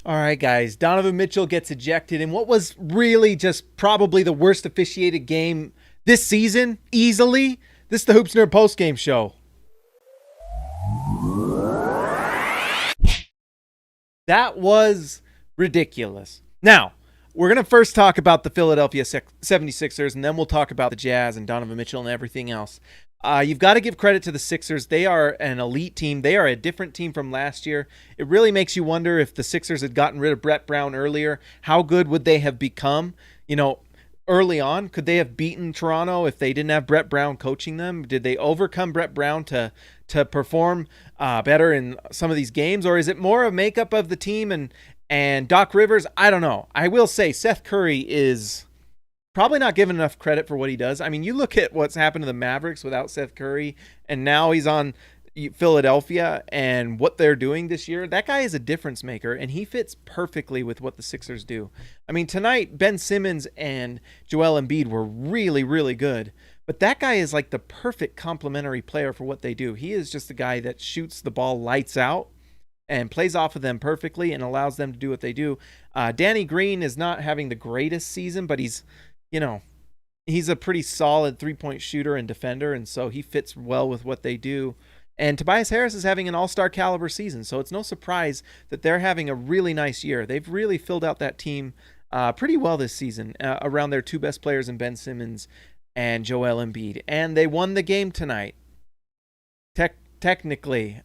All right, guys. Donovan Mitchell gets ejected in what was really just probably the worst officiated game this season, easily. This is the Hoops Nerd post-game show. That was ridiculous. Now, we're going to first talk about the Philadelphia 76ers, and then we'll talk about the Jazz and Donovan Mitchell and everything else. You've got to give credit to the Sixers. They are an elite team. They are a different team from last year. It really makes you wonder if the Sixers had gotten rid of Brett Brown earlier, how good would they have become? Early on, could they have beaten Toronto if they didn't have Brett Brown coaching them? Did they overcome Brett Brown to perform better in some of these games? Or is it more a makeup of the team and Doc Rivers? I don't know. I will say Seth Curry is probably not given enough credit for what he does. I mean, you look at what's happened to the Mavericks without Seth Curry, and now he's on Philadelphia and what they're doing this year. That guy is a difference maker, and he fits perfectly with what the Sixers do. I mean, tonight, Ben Simmons and Joel Embiid were really, really good, but that guy is like the perfect complementary player for what they do. He is just a guy that shoots the ball lights out and plays off of them perfectly and allows them to do what they do. Danny Green is not having the greatest season, but he's a pretty solid three-point shooter and defender, and so he fits well with what they do. And Tobias Harris is having an all-star caliber season, so it's no surprise that they're having a really nice year. They've really filled out that team pretty well this season around their two best players in Ben Simmons and Joel Embiid. And they won the game tonight. Technically.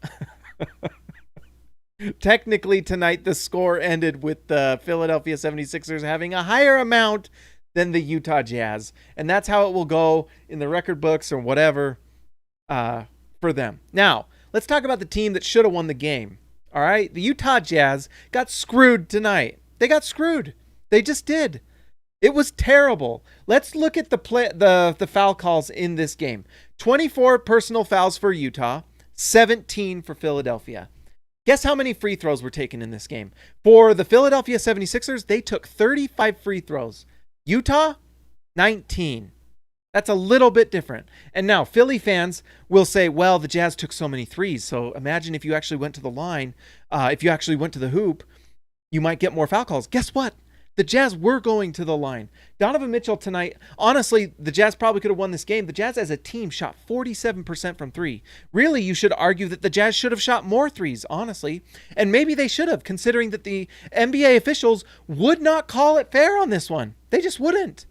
Technically tonight, the score ended with the Philadelphia 76ers having a higher amount than the Utah Jazz. And that's how it will go in the record books or whatever for them. Now, let's talk about the team that should have won the game. All right? The Utah Jazz got screwed tonight. They got screwed. They just did. It was terrible. Let's look at the foul calls in this game. 24 personal fouls for Utah, 17 for Philadelphia. Guess how many free throws were taken in this game? For the Philadelphia 76ers, they took 35 free throws. Utah, 19. That's a little bit different. And now, Philly fans will say, well, the Jazz took so many threes, so imagine if you actually went to the line, if you actually went to the hoop, you might get more foul calls. Guess what? The Jazz were going to the line. Donovan Mitchell tonight, honestly, the Jazz probably could have won this game. The Jazz as a team shot 47% from three. Really, you should argue that the Jazz should have shot more threes, honestly. And maybe they should have, considering that the NBA officials would not call it fair on this one. They just wouldn't.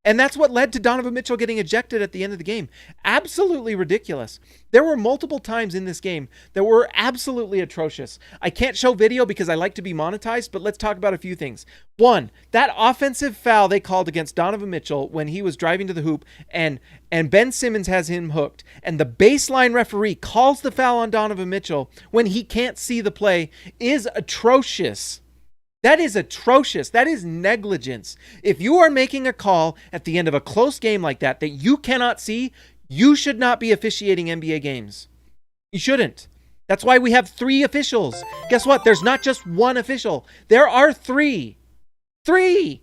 And that's what led to Donovan Mitchell getting ejected at the end of the game. Absolutely ridiculous. There were multiple times in this game that were absolutely atrocious. I can't show video because I like to be monetized, but let's talk about a few things. One, that offensive foul they called against Donovan Mitchell when he was driving to the hoop and Ben Simmons has him hooked, and the baseline referee calls the foul on Donovan Mitchell when he can't see the play is atrocious. That is atrocious. That is negligence. If you are making a call at the end of a close game like that you cannot see, you should not be officiating NBA games. You shouldn't. That's why we have 3 officials. Guess what? There's not just one official. There are 3. 3.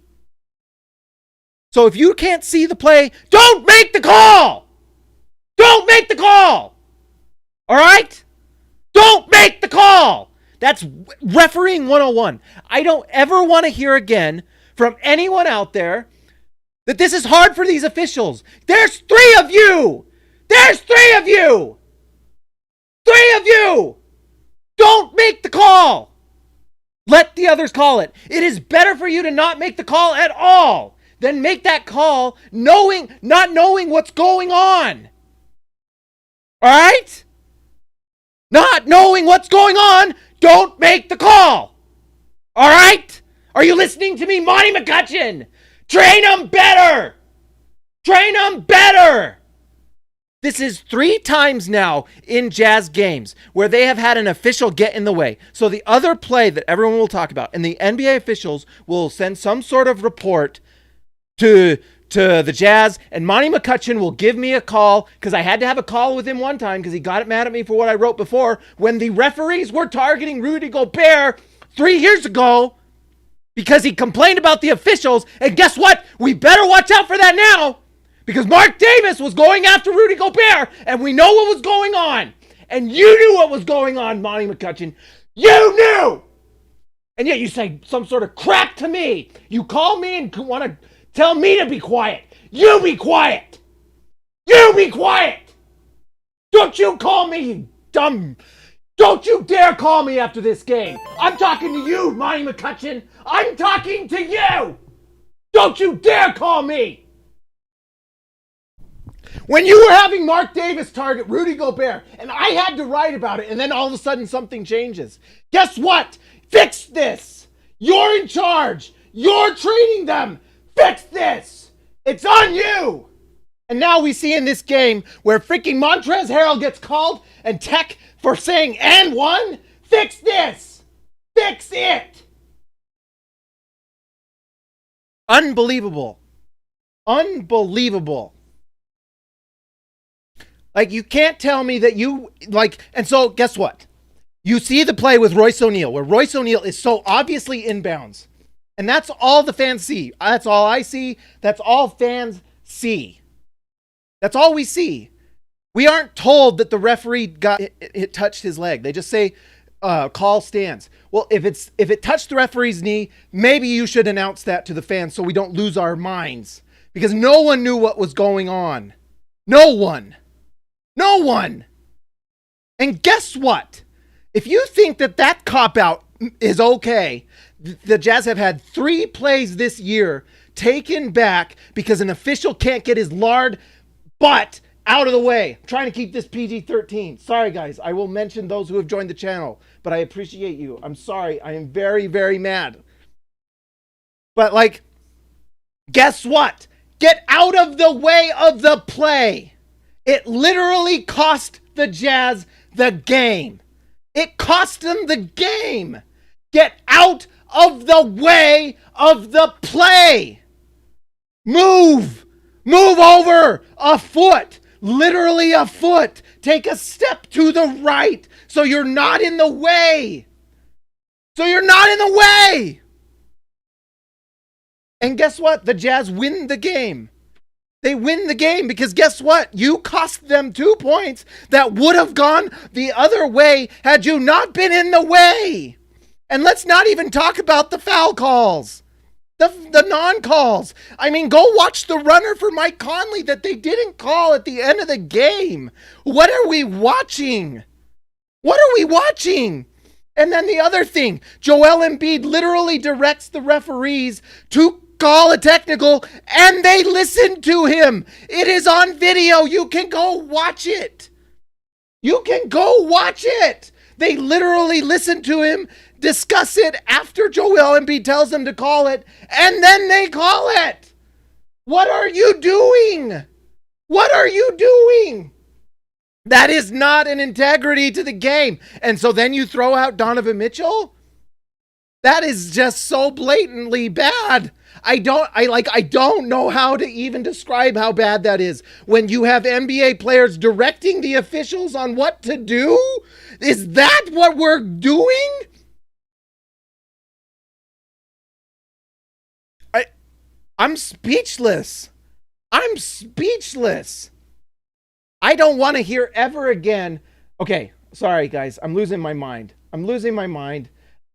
So if you can't see the play, don't make the call. Don't make the call. All right? Don't make the call. That's refereeing 101. I don't ever want to hear again from anyone out there that this is hard for these officials. There's 3 of you. There's 3 of you. 3 of you. Don't make the call. Let the others call it. It is better for you to not make the call at all than make that call not knowing what's going on. All right? Not knowing what's going on, don't make the call. All right? Are you listening to me, Monty McCutcheon? Train them better. Train them better. This is 3 times now in Jazz games where they have had an official get in the way. So the other play that everyone will talk about, and the NBA officials will send some sort of report to the Jazz, and Monty McCutcheon will give me a call, because I had to have a call with him one time because he got mad at me for what I wrote before when the referees were targeting Rudy Gobert 3 years ago because he complained about the officials. And guess what? We better watch out for that now, because Mark Davis was going after Rudy Gobert, and we know what was going on. And you knew what was going on, Monty McCutcheon. You knew! And yet you say some sort of crap to me. You call me and want to tell me to be quiet. You be quiet. You be quiet. Don't you call me, you dumb. Don't you dare call me after this game. I'm talking to you, Monty McCutcheon. I'm talking to you. Don't you dare call me. When you were having Mark Davis target Rudy Gobert, and I had to write about it, and then all of a sudden something changes. Guess what? Fix this. You're in charge. You're treating them. Fix this. It's on you. And now we see in this game where freaking Montrezl Harrell gets called and Tech for saying and one. Fix this. Fix it. Unbelievable. Unbelievable. Like, you can't tell me that you, like, and so guess what? You see the play with Royce O'Neal, where Royce O'Neal is so obviously inbounds. And that's all the fans see. That's all I see. That's all fans see. That's all we see. We aren't told that the referee got it touched his leg. They just say, call stands. Well, if it touched the referee's knee, maybe you should announce that to the fans so we don't lose our minds. Because no one knew what was going on. No one. No one. And guess what? If you think that cop-out is okay, the Jazz have had 3 plays this year taken back because an official can't get his lard butt out of the way. I'm trying to keep this PG-13. Sorry, guys. I will mention those who have joined the channel, but I appreciate you. I'm sorry. I am very, very mad. But, like, guess what? Get out of the way of the play. It literally cost the Jazz the game. It cost them the game. Get out of the way of the play. Move. Move over a foot. Literally a foot. Take a step to the right so you're not in the way. So you're not in the way. And guess what? The Jazz win the game. They win the game because guess what? You cost them 2 points that would have gone the other way had you not been in the way. And let's not even talk about the foul calls, the non-calls. I mean, go watch the runner for Mike Conley that they didn't call at the end of the game. What are we watching? What are we watching? And then the other thing, Joel Embiid literally directs the referees to call a technical, and they listen to him. It is on video. You can go watch it. You can go watch it. They literally listen to him, discuss it after Joel Embiid tells them to call it, and then they call it. What are you doing? What are you doing? That is not an integrity to the game. And so then you throw out Donovan Mitchell? That is just so blatantly bad. I don't know how to even describe how bad that is. When you have NBA players directing the officials on what to do? Is that what we're doing? I'm speechless. I'm speechless. I don't want to hear ever again. Okay, sorry guys. I'm losing my mind.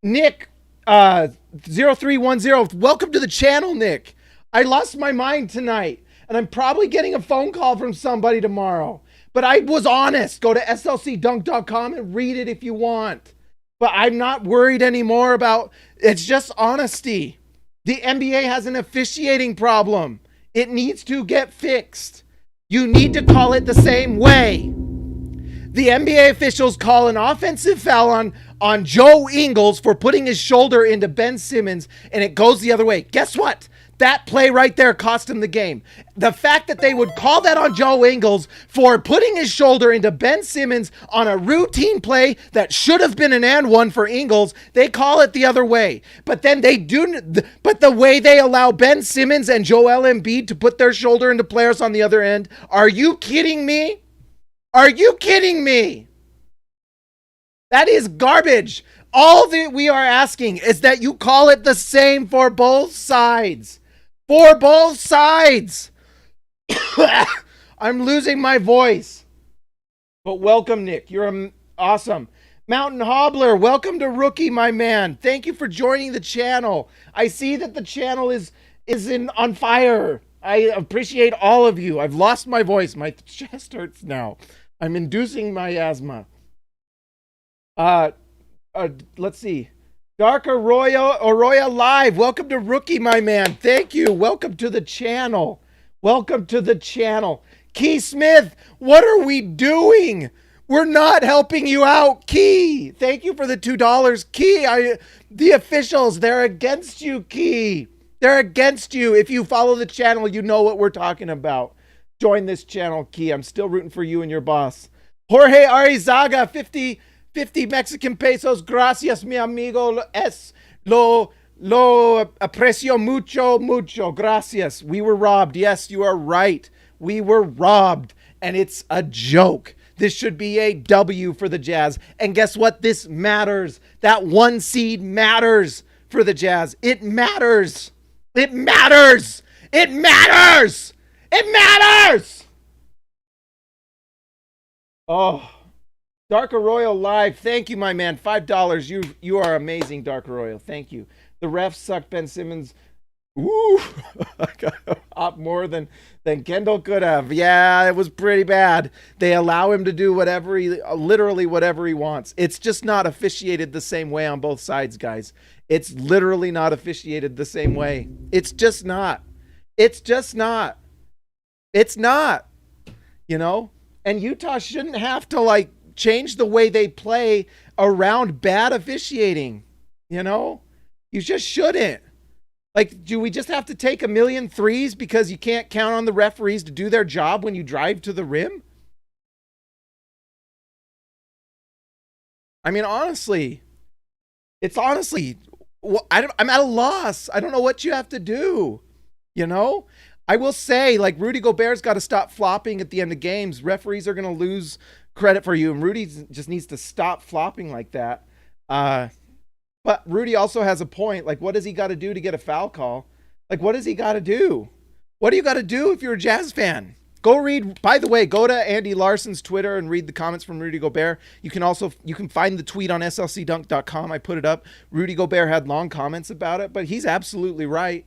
Nick 0310, welcome to the channel, Nick. I lost my mind tonight, and I'm probably getting a phone call from somebody tomorrow. But I was honest. Go to slcdunk.com and read it if you want. But I'm not worried anymore about, it's just honesty. The NBA has an officiating problem. It needs to get fixed. You need to call it the same way. The NBA officials call an offensive foul on Joe Ingles for putting his shoulder into Ben Simmons, and it goes the other way. Guess what? That play right there cost him the game. The fact that they would call that on Joe Ingles for putting his shoulder into Ben Simmons on a routine play that should have been an and one for Ingles, they call it the other way. But then but the way they allow Ben Simmons and Joel Embiid to put their shoulder into players on the other end, are you kidding me? Are you kidding me? That is garbage. All that we are asking is that you call it the same for both sides. For both sides. I'm losing my voice. But welcome, Nick. You're awesome. Mountain Hobbler, welcome to Rookie, my man. Thank you for joining the channel. I see that the channel is on fire. I appreciate all of you. I've lost my voice. My chest hurts now. I'm inducing my asthma. Let's see. Dark Arroyo Live, welcome to Rookie, my man. Thank you. Welcome to the channel. Welcome to the channel. Key Smith, what are we doing? We're not helping you out, Key. Thank you for the $2. Key, the officials, they're against you, Key. They're against you. If you follow the channel, you know what we're talking about. Join this channel, Key. I'm still rooting for you and your boss. Jorge Arizaga, 50 Mexican pesos. Gracias, mi amigo. Lo aprecio mucho. Gracias. We were robbed. Yes, you are right. We were robbed, and it's a joke. This should be a W for the Jazz. And guess what? This matters. That 1 seed matters for the Jazz. It matters. It matters. It matters. It matters. Oh, Dark Arroyo Live. Thank you, my man. $5. You are amazing, Dark Arroyo. Thank you. The refs suck Ben Simmons. Ooh, I got up more than Kendall could have. Yeah, it was pretty bad. They allow him to do literally whatever he wants. It's just not officiated the same way on both sides, guys. It's literally not officiated the same way. It's just not. It's just not. It's not. You know? And Utah shouldn't have to change the way they play around bad officiating. You know? You just shouldn't. Do we just have to take 1 million threes because you can't count on the referees to do their job when you drive to the rim? I mean, honestly, I'm at a loss. I don't know what you have to do. You know? I will say, Rudy Gobert's got to stop flopping at the end of games. Referees are going to lose credit for you, and Rudy just needs to stop flopping like that. But Rudy also has a point. What does he got to do to get a foul call? What does he got to do? What do you got to do if you're a Jazz fan? By the way, go to Andy Larson's Twitter and read the comments from Rudy Gobert. You can find the tweet on slcdunk.com. I put it up. Rudy Gobert had long comments about it, but he's absolutely right.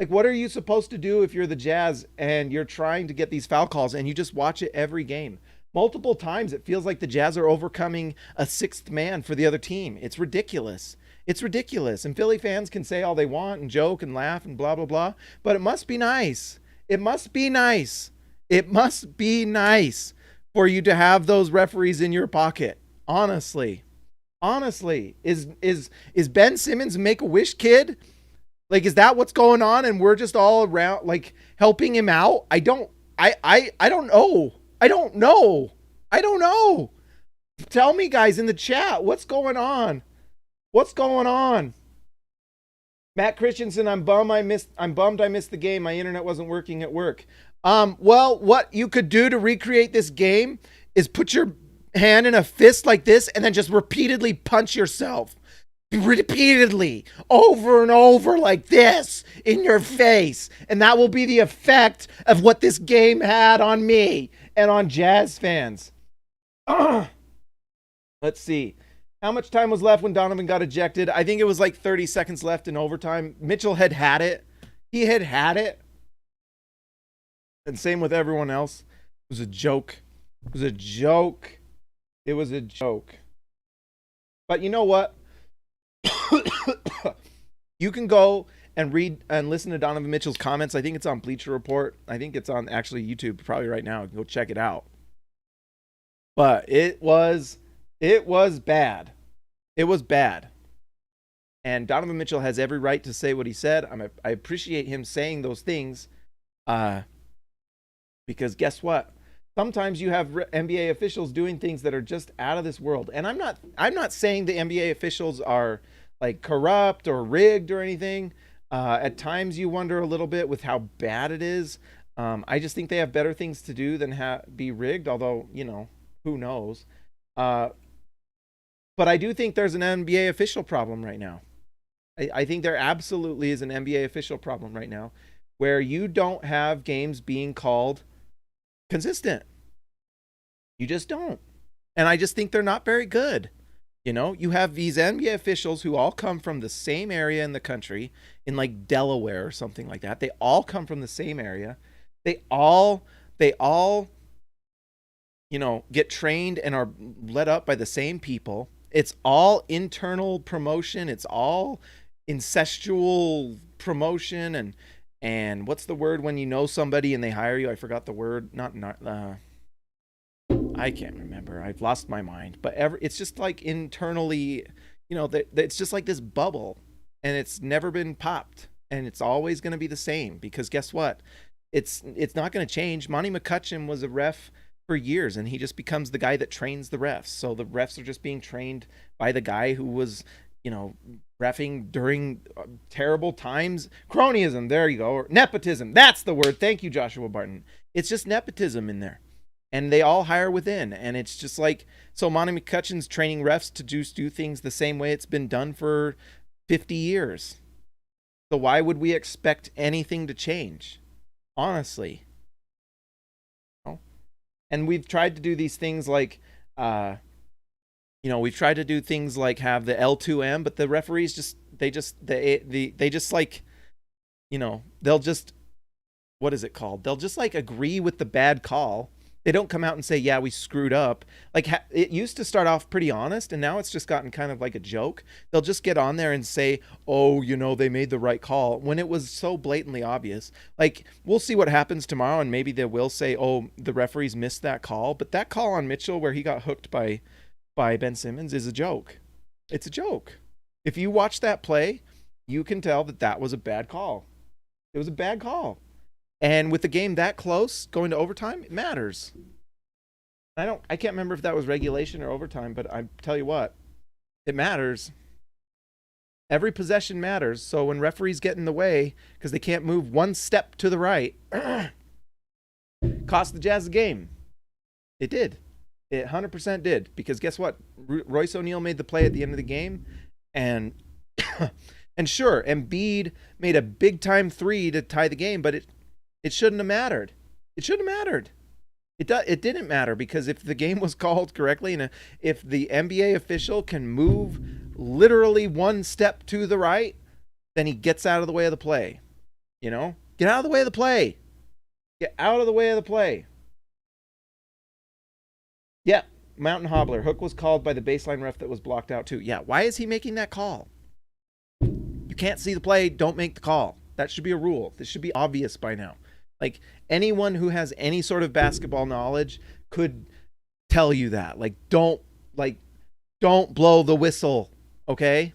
What are you supposed to do if you're the Jazz and you're trying to get these foul calls and you just watch it every game? Multiple times it feels like the Jazz are overcoming a sixth man for the other team. It's ridiculous. It's ridiculous. And Philly fans can say all they want and joke and laugh and blah, blah, blah. But it must be nice. It must be nice. It must be nice for you to have those referees in your pocket. Honestly. Is Ben Simmons Make-A-Wish kid? Is that what's going on? And we're just all around, helping him out? I don't know. I don't know. Tell me, guys, in the chat, what's going on? What's going on? Matt Christensen, I'm bummed I missed the game. My internet wasn't working at work. Well, what you could do to recreate this game is put your hand in a fist like this and then just repeatedly punch yourself. Repeatedly, over and over like this in your face. And that will be the effect of what this game had on me and on Jazz fans. Let's see. How much time was left when Donovan got ejected? I think it was 30 seconds left in overtime. Mitchell had it. He had it. And same with everyone else. It was a joke. It was a joke. It was a joke. But you know what? You can go and read and listen to Donovan Mitchell's comments. I think it's on Bleacher Report. I think it's on actually YouTube probably right now. You can go check it out. But it was bad. It was bad. And Donovan Mitchell has every right to say what he said. I appreciate him saying those things. Because guess what? Sometimes you have NBA officials doing things that are just out of this world. And I'm not saying the NBA officials are corrupt or rigged or anything. At times you wonder a little bit with how bad it is. I just think they have better things to do than be rigged, although, who knows. But I do think there's an NBA official problem right now. I think there absolutely is an NBA official problem right now where you don't have games being called consistent. You just don't. And I just think they're not very good. You know, you have these NBA officials who all come from the same area in the country, in like Delaware or something like that. They all come from the same area. They all get trained and are led up by the same people. It's all internal promotion. It's all incestual promotion and what's the word when you know somebody and they hire you? I forgot the word. Not I can't remember. I've lost my mind. But it's just like internally, it's just like this bubble, and it's never been popped, and it's always going to be the same because guess what? It's not going to change. Monty McCutcheon was a ref for years, and he just becomes the guy that trains the refs. So the refs are just being trained by the guy who was, refing during terrible times. Cronyism, there you go. Or nepotism, that's the word. Thank you, Joshua Barton. It's just nepotism in there, and they all hire within, and it's just like, so Monty McCutcheon's training refs to do things the same way it's been done for 50 years. So why would we expect anything to change? Honestly. And we've tried to do these things like we've tried to do things like have the L2M, but the referees they just like, they'll just, what is it called? They'll just like agree with the bad call. They don't come out and say, yeah, we screwed up. Like it used to start off pretty honest, and now it's just gotten kind of like a joke. They'll just get on there and say, oh, they made the right call when it was so blatantly obvious. Like, we'll see what happens tomorrow, and maybe they will say, oh, the referees missed that call. But that call on Mitchell where he got hooked by Ben Simmons is a joke. It's a joke. If you watch that play, you can tell that was a bad call. It was a bad call. And with the game that close, going to overtime, it matters. I can't remember if that was regulation or overtime, but I tell you what, it matters. Every possession matters. So when referees get in the way because they can't move one step to the right, cost the Jazz the game. It did. It 100% did. Because guess what? Royce O'Neal made the play at the end of the game, and and sure, Embiid made a big time three to tie the game, but it shouldn't have mattered. It shouldn't have mattered. It didn't matter because if the game was called correctly and if the NBA official can move literally one step to the right, then he gets out of the way of the play. Get out of the way of the play. Get out of the way of the play. Yeah, Mountain Hobbler. Hook was called by the baseline ref that was blocked out too. Yeah, why is he making that call? You can't see the play, don't make the call. That should be a rule. This should be obvious by now. Like, anyone who has any sort of basketball knowledge could tell you that. Don't blow the whistle, okay?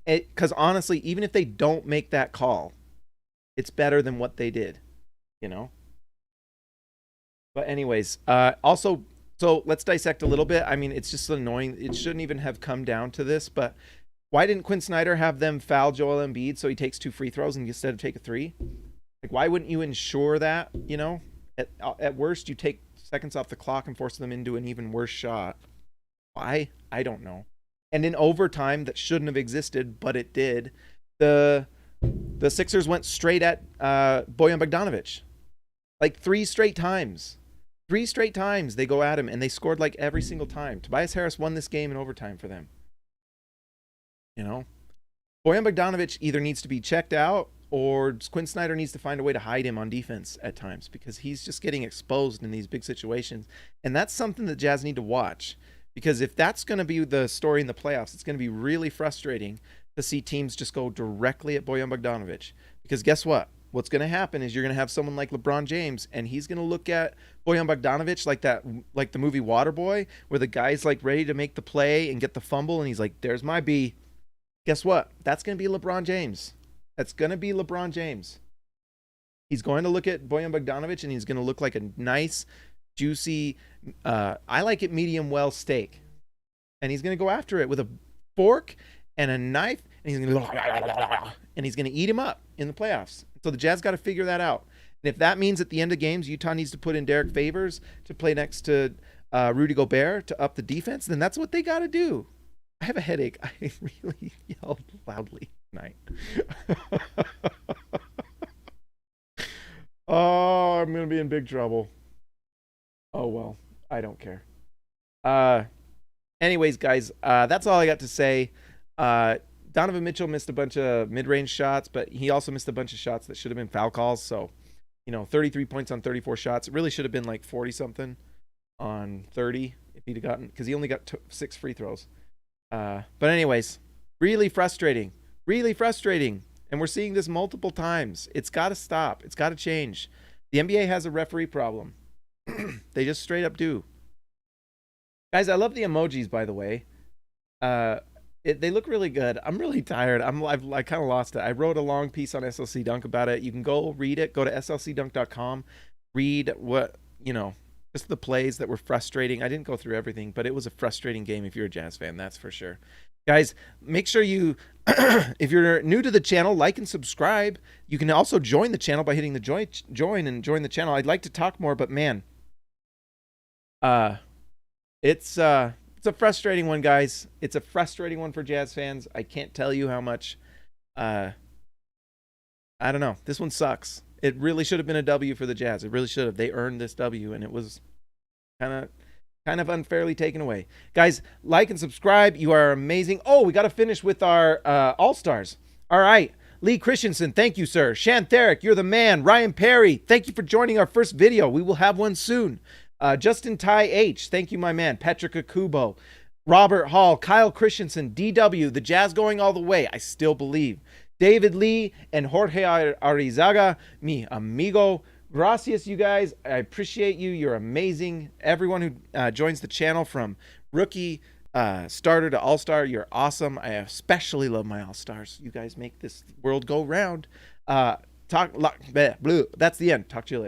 Because honestly, even if they don't make that call, it's better than what they did, But anyways, also, so let's dissect a little bit. I mean, it's just annoying. It shouldn't even have come down to this, but why didn't Quinn Snyder have them foul Joel Embiid so he takes 2 free throws instead of take a 3? Like, why wouldn't you ensure that, At worst, you take seconds off the clock and force them into an even worse shot. Why? I don't know. And in overtime, that shouldn't have existed, but it did. The Sixers went straight at Bojan Bogdanovic. Like 3 straight times. 3 straight times they go at him, and they scored like every single time. Tobias Harris won this game in overtime for them. Bojan Bogdanovic either needs to be checked out or Quinn Snyder needs to find a way to hide him on defense at times because he's just getting exposed in these big situations. And that's something that Jazz need to watch, because if that's going to be the story in the playoffs, it's going to be really frustrating to see teams just go directly at Bojan Bogdanovic. Because guess what? What's going to happen is you're going to have someone like LeBron James, and he's going to look at Bojan Bogdanovic like the movie Waterboy, where the guy's like ready to make the play and get the fumble, and he's like, there's my B. Guess what? That's going to be LeBron James. That's going to be LeBron James. He's going to look at Bojan Bogdanovic, and he's going to look like a nice, juicy, I like it medium well steak. And he's going to go after it with a fork and a knife, and he's going to eat him up in the playoffs. So the Jazz got to figure that out. And if that means at the end of games, Utah needs to put in Derek Favors to play next to Rudy Gobert to up the defense, then that's what they got to do. I have a headache. I really yelled loudly tonight. Oh, I'm going to be in big trouble. Oh, well, I don't care. Anyways, guys, that's all I got to say. Donovan Mitchell missed a bunch of mid-range shots, but he also missed a bunch of shots that should have been foul calls. So, 33 points on 34 shots. It really should have been like 40 something on 30 if he'd have gotten, because he only got 6 free throws. But anyways, really frustrating. And we're seeing this multiple times. It's got to stop. It's got to change. The NBA has a referee problem. They just straight up do. Guys, I love the emojis, by the way. They look really good. I'm really tired. I kind of lost it. I wrote a long piece on SLC Dunk about it. You can go read it. Go to slcdunk.com. Read what, just the plays that were frustrating. I didn't go through everything, but it was a frustrating game if you're a Jazz fan, that's for sure. Guys, make sure you, if you're new to the channel, like and subscribe. You can also join the channel by hitting the join and join the channel. I'd like to talk more, but man, it's a frustrating one, guys. It's a frustrating one for Jazz fans. I can't tell you how much. I don't know. This one sucks. It really should have been a W for the Jazz. It really should have. They earned this W, and it was kind of unfairly taken away. Guys, like and subscribe. You are amazing. Oh, we got to finish with our All-Stars. All right. Lee Christensen, thank you, sir. Shan Therick, you're the man. Ryan Perry, thank you for joining our first video. We will have one soon. Justin Ty H, thank you, my man. Petrica Kubo, Robert Hall, Kyle Christensen, DW, the Jazz going all the way. I still believe. David Lee and Jorge Arizaga, mi amigo. Gracias, you guys. I appreciate you. You're amazing. Everyone who joins the channel from rookie, starter to all-star, you're awesome. I especially love my all-stars. You guys make this world go round. That's the end. Talk to you later.